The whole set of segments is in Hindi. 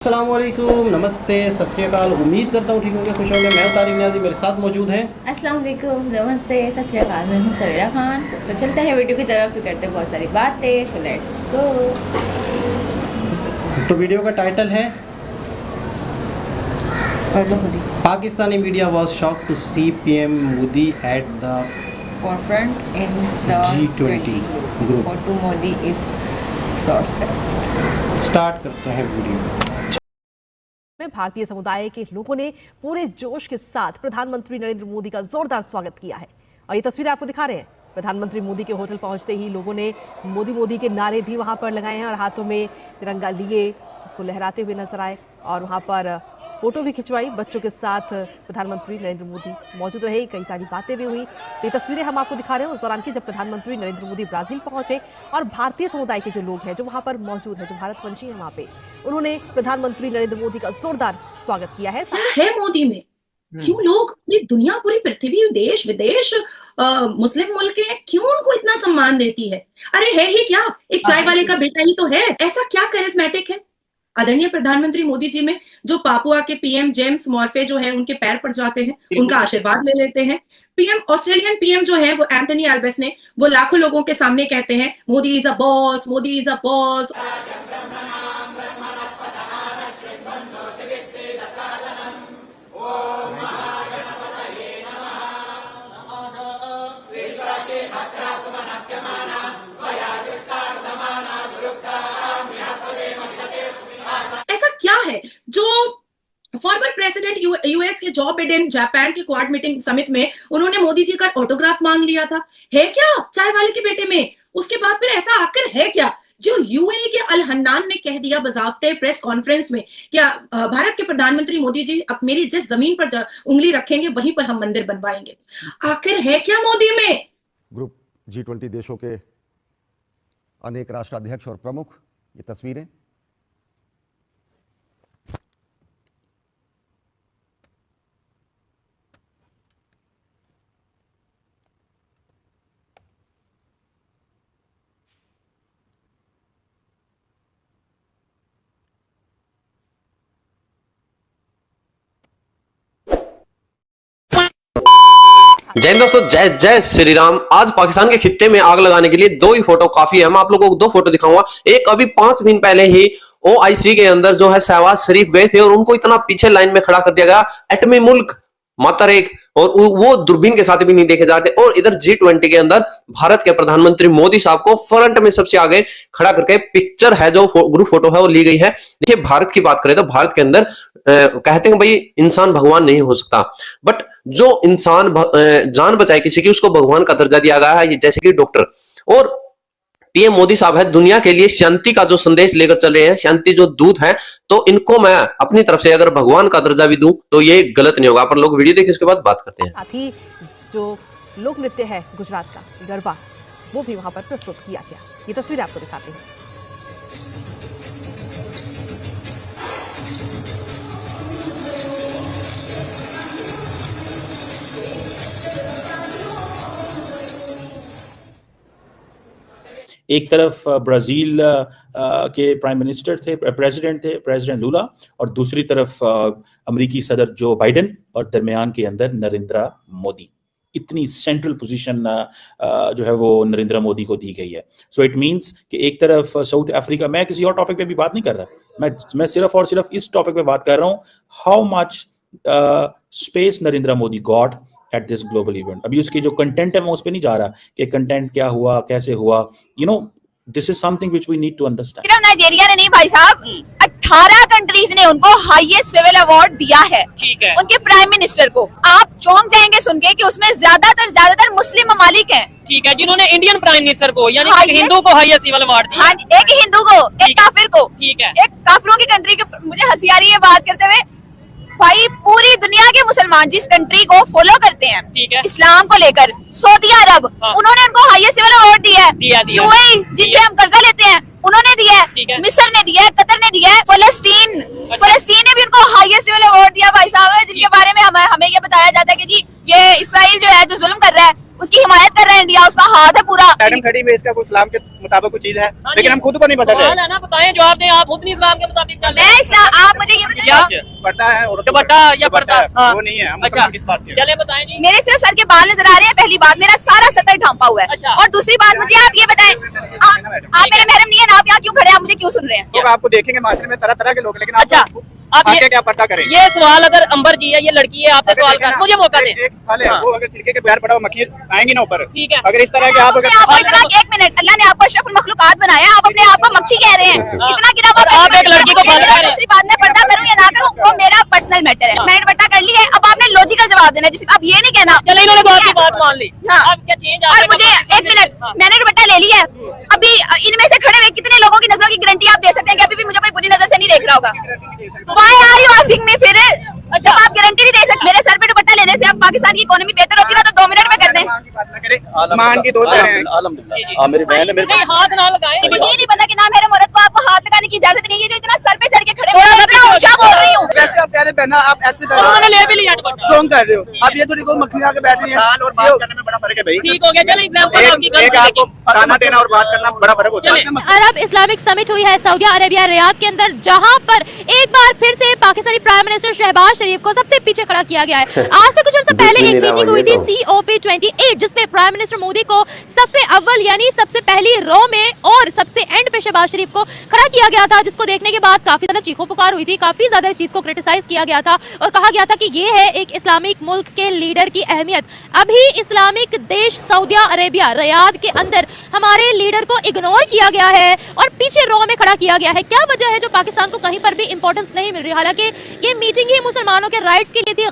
अस्सलामुअलैकुम, नमस्ते, सत श्री अकाल। उम्मीद करता हूँ ठीक होंगे, खुश होंगे। मैं तारिक नियाज़ी, मेरे साथ मौजूद हैं। अस्सलाम वालेकुम, नमस्ते, सत श्री अकाल। मैं हूँ सरेरा खान। तो चलते हैं वीडियो की तरफ, तो करते हैं बहुत सारी बातें। So let's go. तो वीडियो का टाइटल है पढ़ लो खुद ही। Pakistani media was shocked to see PM Modi at the forefront in the G20 group. Photo Modi is source. Start करते हैं वीडियो। में भारतीय समुदाय के लोगों ने पूरे जोश के साथ प्रधानमंत्री नरेंद्र मोदी का जोरदार स्वागत किया है। और ये तस्वीरें आपको दिखा रहे हैं। प्रधानमंत्री मोदी के होटल पहुंचते ही लोगों ने मोदी मोदी के नारे भी वहां पर लगाए हैं और हाथों में तिरंगा लिए उसको लहराते हुए नजर आए और वहां पर फोटो भी खिंचवाई। बच्चों के साथ प्रधानमंत्री नरेंद्र मोदी मौजूद रहे, कई सारी बातें भी हुई। ये तस्वीरें हम आपको दिखा रहे हैं उस दौरान की जब प्रधानमंत्री नरेंद्र मोदी ब्राजील पहुंचे और भारतीय समुदाय के जो लोग हैं जो वहां पर मौजूद हैं, जो भारतवंशी हैं वहां पे, उन्होंने प्रधानमंत्री नरेंद्र मोदी का जोरदार स्वागत किया है। मोदी में क्यों लोग पूरी दुनिया, पूरी पृथ्वी, देश विदेश, मुस्लिम मुल्क है, क्यों उनको इतना सम्मान देती है? अरे है ही क्या, एक चाय वाले का बेटा ही तो है। ऐसा क्या करिश्मेटिक है आदरणीय प्रधानमंत्री मोदी जी में, जो पापुआ के पीएम जेम्स मॉर्फे जो है उनके पैर पड़ जाते हैं, उनका आशीर्वाद ले लेते हैं। पीएम, ऑस्ट्रेलियन पीएम जो है वो एंथनी एल्बस ने, वो लाखों लोगों के सामने कहते हैं Modi is a boss, Modi is a boss. ऐसा क्या है जो फॉर्मर प्रेसिडेंट यूएस के जो बिडेन जापान के क्वाड मीटिंग समिट में उन्होंने मोदी जी का ऑटोग्राफ मांग लिया था? है क्या चाय वाले के बेटे में? उसके बाद फिर ऐसा आखिर है क्या जो यूएई के अल हन्नान ने कह दिया बजाफ्ते प्रेस कॉन्फ्रेंस में, क्या भारत के प्रधानमंत्री मोदी जी अब मेरी जिस जमीन पर उंगली रखेंगे वहीं पर हम मंदिर बनवाएंगे? आखिर है क्या मोदी में? ग्रुप G20 देशों के अनेक राष्ट्राध्यक्ष और प्रमुख, ये तस्वीरें। जय हिंद दोस्तों, जय जय श्री राम। आज पाकिस्तान के खित्ते में आग लगाने के लिए दो ही फोटो काफी है। मैं आप लोगों को दो फोटो दिखाऊंगा। एक अभी 5 दिन पहले ही OIC के अंदर जो है शहबाज शरीफ गए थे और उनको इतना पीछे लाइन में खड़ा कर दिया गया, एटमी मुल्क मातर एक, और वो दूरबीन के साथ भी नहीं देखे जाते। और इधर G20 के अंदर भारत के प्रधानमंत्री मोदी साहब को फ्रंट में सबसे आगे खड़ा करके पिक्चर है, जो ग्रुप फोटो है वो ली गई है। देखिए, भारत की बात करें तो भारत के अंदर कहते हैं भाई इंसान भगवान नहीं हो सकता, बट जो इंसान जान बचाए किसी की, उसको भगवान का दर्जा दिया गया है, जैसे कि डॉक्टर। और पीएम मोदी साहब है दुनिया के लिए शांति का जो संदेश लेकर चल रहे हैं, शांति जो दूत हैं, तो इनको मैं अपनी तरफ से अगर भगवान का दर्जा भी दूं तो ये गलत नहीं होगा। अपन लोग वीडियो देखें, उसके बाद बात करते हैं। साथ ही जो लोक नृत्य है गुजरात का गरबा, वो भी वहां पर प्रस्तुत किया गया। ये तस्वीर आपको दिखाते हैं। एक तरफ ब्राजील के प्राइम मिनिस्टर थे, प्रेसिडेंट लूला, और दूसरी तरफ अमेरिकी सदर जो बाइडेन, और दरमियान के अंदर नरेंद्र मोदी। इतनी सेंट्रल पोजीशन जो है वो नरेंद्र मोदी को दी गई है। सो इट मींस कि एक तरफ साउथ अफ्रीका, मैं किसी और टॉपिक पे भी बात नहीं कर रहा, मैं सिर्फ और सिर्फ इस टॉपिक पे बात कर रहा हूँ, how much space Narendra Modi got at this global event. अभी उसकी जो कंटेंट है मैं उस पर नहीं जा रहा कि कंटेंट क्या हुआ, कैसे हुआ, you know, this is something which we need to understand. सिर्फ नाइजीरिया ने नहीं भाई साहब, 18 कंट्रीज ने उनको हाईएस्ट सिविल अवार्ड दिया है। ठीक है। उनके प्राइम मिनिस्टर को आप चौंक जाएंगे सुन के कि उसमें ज्यादातर मुस्लिम ममालिक हैं। ठीक है, जिन्होंने इंडियन प्राइम मिनिस्टर को, यानी एक हिंदू को हाईएस्ट सिविल अवार्ड दिया। हाँ, एक हिंदू को, एक काफिर को। ठीक है। एक काफिरों की कंट्री के, मुझे हंसी आ रही है बात करते हुए, भाई पूरी दुनिया के मुसलमान जिस कंट्री को फॉलो करते हैं, ठीक है, इस्लाम को लेकर, सऊदी अरब, उन्होंने उनको हाईएस्ट सिविल अवार्ड दिया है। यूएई जिनसे हम कर्जा लेते हैं, उन्होंने दिया है, मिस्र ने दिया है, कतर ने दिया है, फलस्तीन ने भी उनको हाईएस्ट सिविल अवार्ड दिया भाई साहब, जिनके बारे में हमें ये बताया जाता है कि जी ये इसराइल जो है जो जुल्म कर रहा है उसकी हिमायत कर रहा है इंडिया, उसका हाथ है पूरा। मैडम खड़ी में इसका कोई इस्लाम के मुताबिक कोई चीज है, लेकिन हम खुद को नहीं बता रहे। सवाल है ना, बताएं, जवाब दें। आप खुद नहीं इस्लाम के मुताबिक चल रहे हैं। मैं इस्लाम, आप मुझे ये बताइए, पता है और दुपट्टा या पर्दा? हाँ। वो नहीं है। हम अच्छा, किस बात के? चले बताएं जी। मेरे सिर्फ सर के बाल नजर आ रहे हैं, पहली बात। मेरा सारा सतर ढांपा हुआ है। अच्छा। और दूसरी बात, मुझे आप ये बताएं, आप मेरे महरम नहीं है ना, आप यहाँ क्यों खड़े हैं? आप मुझे क्यों सुन रहे हैं? लोग आपको देखेंगे माशरे में तरह तरह के लोग, लेकिन अच्छा, आप आगे क्या पर्दा करेंगे? ये सवाल अगर अंबर जी है, ये लड़की है, आपसे सवाल कर, मुझे मौका दें। एक फल है, हाँ। वो अगर छिलके के बगैर पड़ा हुआ मक्खी आएंगी ना ऊपर। ठीक है। अगर इस तरह के आप अगर एक मिनट, अल्लाह ने आपको अशरफुल मखलूकात बनाया, आप अपने आप को मक्खी कह रहे हैं। इतना गिरा हुआ आप एक लड़की को बात कर रहे हैं। दूसरी बात, मैं पर्दा करूं या ना करूं, वो मेरा पर्सनल मैटर है। मैंने दुपट्टा कर लिया है, अब आपने लॉजिकल जवाब देना है, जिसमें आप ये नहीं कहना। चलो, इन्होंने तो आपकी बात मान ली। हाँ। आप क्या चेंज और मुझे एक मिनट, मैंने दुपट्टा ले लिया है, अभी इनमें से खड़े हुए कितने लोगों की नजरों की गारंटी आप दे सकते हैं कि अभी भी मुझे कोई बुरी नजर से नहीं देख रहा होगा? Why are you asking me फिर? जब आप गारंटी नहीं दे सकते, मेरे सर पे दुपट्टा लेने से अब पाकिस्तान की इकोनॉमी बेहतर होती है ना, तो 2 मिनट में कर दें। मान की दो तरह हैं। मेरी बहन है, नहीं हाथ ना लगाएं। ये नहीं पता कि ना मेरे मर्द को आपको हाथ लगाने की इजाजत नहीं है, जो इतना सर पे चढ़ के खड़े हुए हैं, इतना ऊंचा बोल रही हूँ। वैसे आप कह रहे पहना, आप ऐसे कर उन्होंने ले भी लिया दुपट्टा। रहे कर रहे हो। अब ये थोड़ी कोई मक्खी आके बैठ रही है। साल और बात करने में बड़ा फर्क है भाई। ठीक हो गया, चलो एग्जांपल आपकी एक गलती आपको खाना देना और बात करना बड़ा फर्क होता है। अरब इस्लामिक समिट हुई है सऊदी अरेबिया रियाद के अंदर, जहां पर एक बार फिर से पाकिस्तानी प्राइम मिनिस्टर शहबाज शरीफ को सबसे पीछे खड़ा किया गया है। आज से कुछ अर्सा पहले एक मीटिंग हुई थी COP28, जिसमें प्राइम मिनिस्टर मोदी को सफ़े अव्वल यानी सबसे पहली रो में और सबसे एंड पे शहबाज शरीफ को खड़ा किया गया था, जिसको देखने के बाद काफी ज्यादा चीखों पुकार हुई थी, काफी ज्यादा इस चीज को क्रिटिसाइज किया गया था और कहा गया था कि ये है एक इस्लामिक मुल्क के लीडर की अहमियत। अभी इस्लामिक देश सऊदी अरेबिया रियाद के अंदर हमारे लीडर को इग्नोर किया गया है और पीछे रो में खड़ा किया गया है। क्या वजह है जो पाकिस्तान को कहीं पर भी इंपॉर्टेंस नहीं मिल रही? हालांकि ये मीटिंग ही मुसलमानों के राइट्स के लिए थी,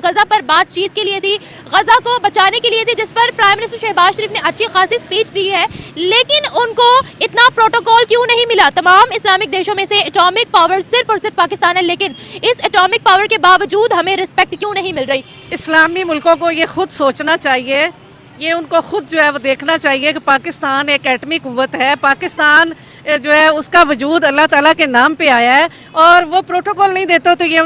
गजा पर बातचीत के लिए थी, गजा को बचाने के लिए थी, जिस पर प्राइम मिनिस्टर शहबाज शरीफ ने अच्छी खासी स्पीच दी है, लेकिन उनको इतना प्रोटोकॉल क्यों नहीं मिला? तमाम इस्लामिक देशों में से एटॉमिक पावर सिर्फ और सिर्फ पाकिस्तान है, लेकिन इस एटॉमिक पावर के बावजूद हमें रिस्पेक्ट क्यों नहीं मिल रही? इस्लामी मुल्कों को ये खुद सोचना चाहिए, ये उनको खुद जो है वो देखना चाहिए कि पाकिस्तान एक एटमी कुव्वत है। पाकिस्तान जो है उसका वजूद अल्लाह ताला के नाम पे आया है और वो प्रोटोकॉल नहीं देते तो ये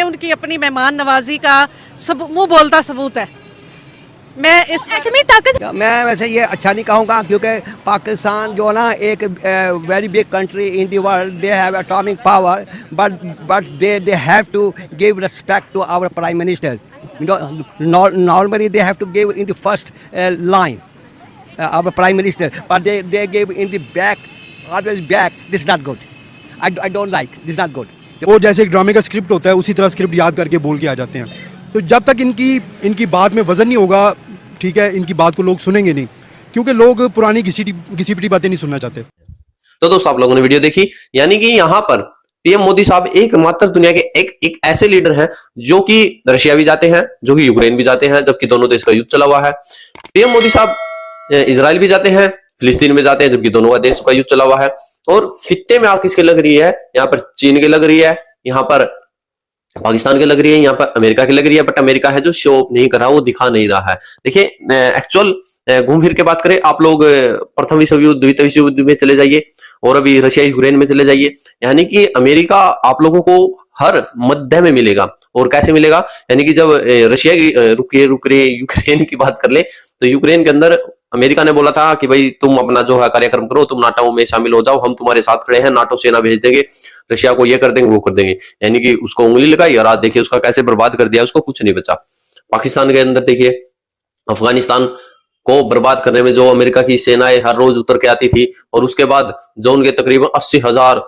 उनकी अपनी मेहमान नवाजी का मुंह बोलता सबूत है। मैं इस एटमी ताकत मैं वैसे ये अच्छा नहीं कहूँगा, क्योंकि पाकिस्तान जो ना एक very big country in the world, they have atomic power, but they have to give respect to our prime minister. Normally they have to give in the first line, our prime minister, but they gave in the back, always back. This is not good. I don't like. This is not good. वो जैसे एक ड्रामे का स्क्रिप्ट होता है, उसी तरह स्क्रिप्ट याद करके बोल के आ जाते हैं। तो जब तक इनकी बात में वजन नहीं होगा, ठीक है, इनकी बात को लोग सुनेंगे नहीं, क्योंकि लोग पुरानी घिसी पिटी बातें नहीं सुनना चाहते। तो दोस्तों, आप लोगों ने वीडियो देखी, यानी कि यहाँ पर पीएम मोदी साहब एकमात्र दुनिया के एक ऐसे लीडर हैं जो कि रशिया भी जाते हैं, जो कि यूक्रेन भी जाते हैं, जबकि दोनों देश का युद्ध चला हुआ है। पीएम मोदी साहब इजराइल भी जाते हैं, फिलिस्तीन में जाते हैं, जबकि दोनों का देश का युद्ध चला हुआ है। और फित्ते में आग किसके लग रही है? यहाँ पर चीन की लग रही है, यहाँ पर पाकिस्तान की लग रही है, यहाँ पर अमेरिका की लग रही है। बट अमेरिका है जो शो ऑफ नहीं कर रहा, वो दिखा नहीं रहा है। देखिए, एक्चुअल घूम फिर के बात करें, आप लोग प्रथम विश्व युद्ध, द्वितीय विश्व युद्ध में चले जाइए और अभी रशिया यूक्रेन में चले जाइए, यानी कि अमेरिका आप लोगों को हर मध्य में मिलेगा। और कैसे मिलेगा? यानी कि जब रशिया की यूक्रेन की बात कर ले, तो यूक्रेन के अंदर अमेरिका ने बोला था कि भाई तुम अपना जो है कार्यक्रम करो, तुम नाटो में शामिल हो जाओ, हम तुम्हारे साथ खड़े हैं, नाटो सेना भेज देंगे, रशिया को ये कर देंगे, वो कर देंगे। यानी कि उसको उंगली लगाई और आज देखिए उसका कैसे बर्बाद कर दिया, उसको कुछ नहीं बचा। पाकिस्तान के अंदर देखिए, अफगानिस्तान को बर्बाद करने में जो अमेरिका की सेनाएं हर रोज उतर के आती थी, और उसके बाद जो उनके तकरीबन 80,000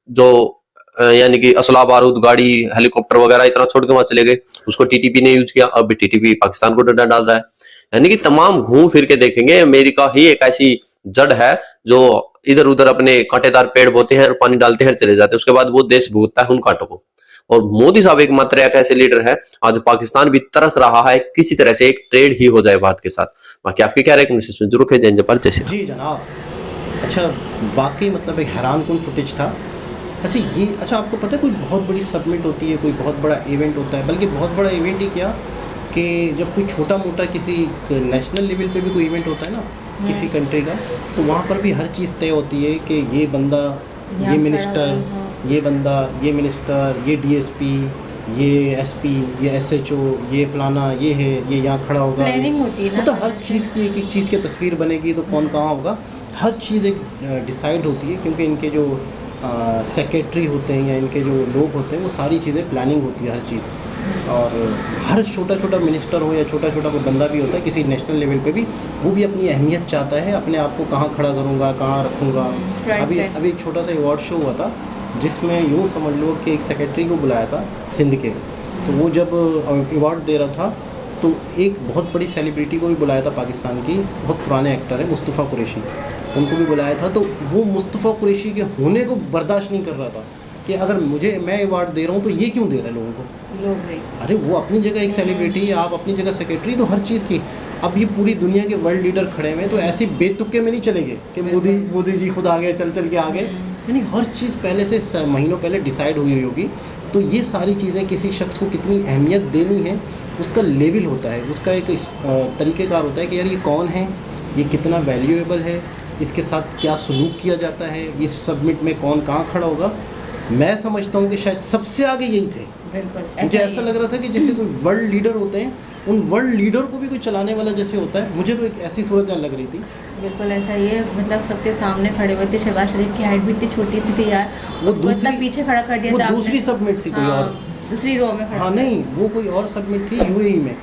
जो यानी कि असला बारूद, गाड़ी, हेलीकॉप्टर वगैरह इतना छोड़ के वहां चले गए, उसको टीटीपी ने यूज किया। अब टीटीपी पाकिस्तान को डंडा डाल रहा है। यानी कि तमाम घूम फिर के देखेंगे, अमेरिका ही एक ऐसी जड़ है जो इधर उधर अपने कांटेदार पेड़ बोते हैं और पानी डालते हैं, चले जाते हैं, उसके बाद वो देश भुगतता है उन कांटों को। और मोदी साहब एकमात्र एक ऐसे लीडर है, आज पाकिस्तान भी तरस रहा है किसी तरह से एक ट्रेड ही हो जाए भारत के साथ। बाकी आपकी क्या रिकमेंडेशन में जरूर भेजें पर जैसे। जी जनाब, अच्छा वाकई मतलब एक हैरानकुन फुटेज था। अच्छा आपको पता है कोई बहुत बड़ी सबमिट होती है, कोई बहुत बड़ा इवेंट होता है, बल्कि बहुत बड़ा इवेंट ही क्या कि जब कोई छोटा मोटा किसी नेशनल लेवल पे भी कोई इवेंट होता है ना किसी कंट्री का, तो वहाँ पर भी हर चीज़ तय होती है कि ये बंदा, ये मिनिस्टर, ये बंदा, ये मिनिस्टर, ये DSP, ये एसपी, ये एसएचओ, ये फलाना, ये है, ये यहाँ खड़ा होगा, प्लानिंग होती है ना, तो हर चीज़ की एक एक चीज़ की तस्वीर बनेगी तो कौन कहाँ होगा, हर चीज़ एक डिसाइड होती है, क्योंकि इनके जो सेक्रेटरी होते हैं या इनके जो लोग होते हैं वो सारी चीज़ें प्लानिंग होती है हर चीज़। और हर छोटा छोटा मिनिस्टर हो या छोटा छोटा कोई बंदा भी होता है किसी नेशनल लेवल पे भी, वो भी अपनी अहमियत चाहता है, अपने आप को कहाँ खड़ा करूँगा, कहाँ रखूँगा। अभी एक छोटा सा अवार्ड शो हुआ था जिसमें यूँ समझ लो कि एक सेक्रेटरी को बुलाया था सिंध के, तो वो जब अवार्ड दे रहा था तो एक बहुत बड़ी सेलिब्रिटी को भी बुलाया था पाकिस्तान की, बहुत पुराने एक्टर है मुस्तफ़ा कुरैशी, उनको भी बुलाया था। तो वो मुस्तफ़ा कुरैशी के होने को बर्दाश्त नहीं कर रहा था कि अगर मैं अवार्ड दे रहा हूँ तो ये क्यों दे रहा है लोगों को। अरे वो अपनी जगह एक सेलिब्रिटी है, आप अपनी जगह सेक्रेटरी, तो हर चीज़ की। अब ये पूरी दुनिया के वर्ल्ड लीडर खड़े हुए हैं तो ऐसे बेतुके में नहीं चलेंगे कि मोदी जी खुद आ गए, चल के आ गए, यानी हर चीज़ पहले से महीनों पहले डिसाइड हुई होगी। तो ये सारी चीज़ें किसी शख्स को कितनी अहमियत देनी है उसका लेवल होता है, उसका एक तरीक़ेकार होता है कि यार ये कौन है, ये कितना वैल्यूएबल है, इसके साथ क्या सलूक किया जाता है, इस सबमिट में कौन कहाँ खड़ा होगा। मैं समझता हूँ कि शायद सबसे आगे यही थे। बिल्कुल मुझे ऐसा लग रहा था कि जैसे कोई वर्ल्ड लीडर होते हैं, उन वर्ल्ड लीडर को भी कोई चलाने वाला जैसे होता है, मुझे तो एक ऐसी सूरत लग रही थी। बिल्कुल ऐसा ही है, मतलब सबके सामने खड़े हुए थे। शहबाज शरीफ की हाइट भी इतनी छोटी सी थी यार, वो उसको इतना पीछे खड़ा कर दिया था। दूसरी सबमिट थी कोई और, दूसरी रो में खड़ा। हाँ नहीं, वो कोई और सबमिट थी यूएई में,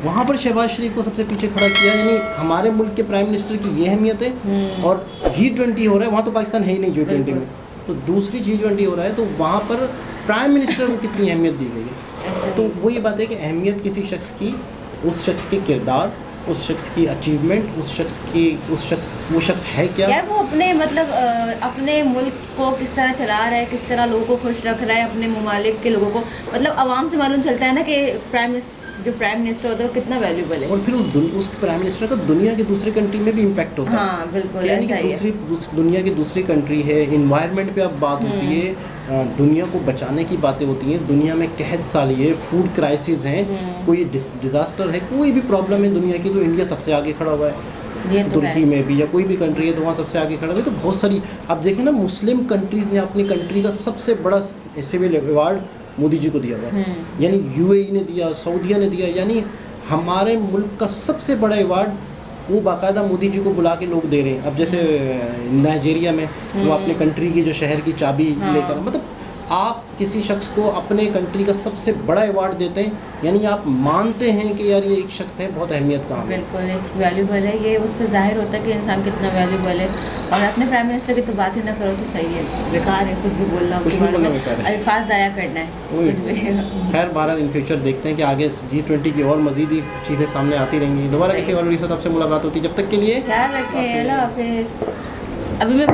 वहाँ पर शहबाज शरीफ को सबसे पीछे खड़ा किया। यानी हमारे मुल्क के प्राइम मिनिस्टर की ये अहमियत है। और G20 हो रहा है, वहाँ तो पाकिस्तान है ही नहीं G20 में, तो दूसरी G20 हो रहा है तो वहाँ पर प्राइम मिनिस्टर को कितनी अहमियत दी गई है। तो वो ये बात है कि अहमियत किसी शख्स की, उस शख्स के किरदार, उस शख्स की अचीवमेंट, वो शख्स है क्या यार, वो अपने मतलब अपने मुल्क को किस तरह चला रहा है, किस तरह लोगों को खुश रख रहा है, अपने ममालिक के लोगों को, मतलब आवाम से मालूम चलता है ना कि जो प्राइम मिनिस्टर होता है वो कितना वैल्यूबल है। और फिर उस प्राइम मिनिस्टर का दुनिया की दूसरी कंट्री में भी इम्पैक्ट होता है। हाँ बिल्कुल, यानी ऐसा ही है। दुनिया की दूसरी कंट्री है, इन्वायरमेंट पे अब बात होती है, दुनिया को बचाने की बातें होती हैं, दुनिया में कहत साली है, फूड क्राइसिस हैं, कोई डिज़ास्टर है, कोई भी प्रॉब्लम है दुनिया की, तो इंडिया सबसे आगे खड़ा हुआ है। तुर्की में भी या कोई भी कंट्री है तो वहाँ सबसे आगे खड़ा हुआ है। तो बहुत सारी आप देखें ना, मुस्लिम कंट्रीज़ ने अपनी कंट्री का सबसे बड़ा सिविल अवार्ड मोदी जी को दिया हुआ है। यानी यूएई ने दिया, सऊदीया ने दिया, यानी हमारे मुल्क का सबसे बड़ा अवार्ड वो बाकायदा मोदी जी को बुला के लोग दे रहे हैं। अब जैसे नाइजीरिया में वो अपने कंट्री की जो शहर की चाबी लेकर, मतलब आप किसी शख्स को अपने कंट्री का सबसे बड़ा अवार्ड देते हैं, यानी आप मानते हैं कि यार ये एक शख्स है, बहुत अहमियत का है। बिल्कुल इस वैल्यूबल है, ये उससे जाहिर होता है कि इंसान कितना वैल्यूबल है। और अपने प्राइम मिनिस्टर की तो बात ही ना करो तो सही है, बेकार है कुछ भी बोलना, अल्फाज ज़ाया करना है कुछ भी। खैर बहरहाल इन फ्यूचर देखते हैं कि आगे G20 की और मज़ीद ही चीज़ें सामने आती रहेंगी। दोबारा किसी और वीडियो से आपसे मुलाकात होती है, जब तक के लिए ख्याल रखें, अल्लाह हाफिज़। अभी मैं